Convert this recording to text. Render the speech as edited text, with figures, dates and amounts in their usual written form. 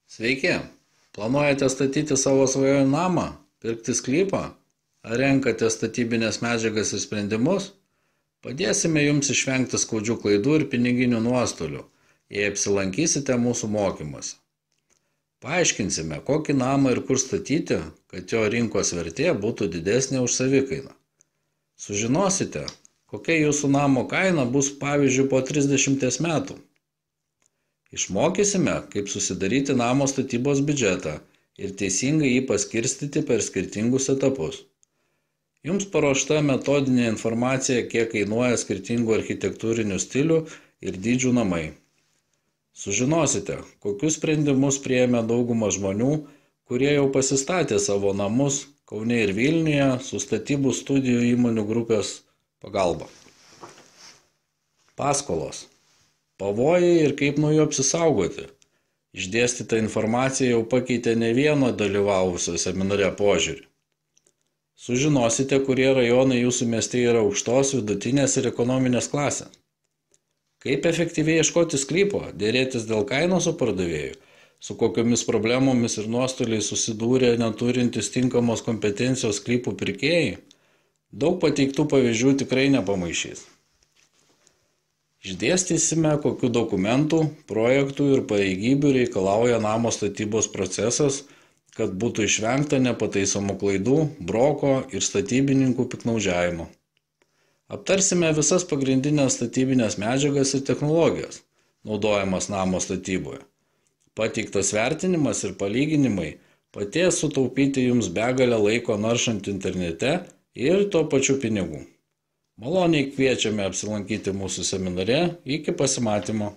Sveiki! Planuojate statyti savo svajonių namą, pirkti sklypą, ar renkate statybinės medžiagas ir sprendimus? Padėsime jums išvengti skaudžių klaidų ir piniginių nuostolių, jei apsilankysite mūsų mokymuose. Paaiškinsime, kokį namą ir kur statyti, kad jo rinkos vertė būtų didesnė už savikainą. Sužinosite, kokia jūsų namo kaina bus pavyzdžiui po 30 metų. Išmokysime, kaip susidaryti namo statybos biudžetą ir teisingai jį paskirstyti per skirtingus etapus. Jums paruošta metodinė informacija, kiek kainuoja skirtingų architektūrinių stilių ir dydžių namai. Sužinosite, kokius sprendimus priėmė dauguma žmonių, kurie jau pasistatė savo namus Kaune ir Vilniuje su statybų studijų įmonių grupės pagalba. Paskolos. Pavojai ir kaip nuo jų apsisaugoti. Išdėstyta informacija jau pakeitė ne vieno dalyvavusio seminare požiūrį. Sužinosite, kurie rajonai jūsų mieste yra aukštos, vidutinės ir ekonominės klasės. Kaip efektyviai ieškoti sklypo, dėrėtis dėl kainos su pardavėju, su kokiomis problemomis ir nuostoliais susidūrė neturintys tinkamos kompetencijos sklypų pirkėjai. Daug pateiktų pavyzdžių tikrai nepamaišys. Išdėstysime, kokių dokumentų, projektų ir pareigybių reikalauja namo statybos procesas, kad būtų išvengta nepataisomų klaidų, broko ir statybininkų piktnaudžiavimo. Aptarsime visas pagrindinės statybinės medžiagas ir technologijas, naudojamas namo statyboje. Pateiktas vertinimas ir palyginimai padės sutaupyti jums begalę laiko naršant internete ir tuo pačiu pinigų. Maloniai kviečiame apsilankyti mūsų seminare. Iki pasimatymo.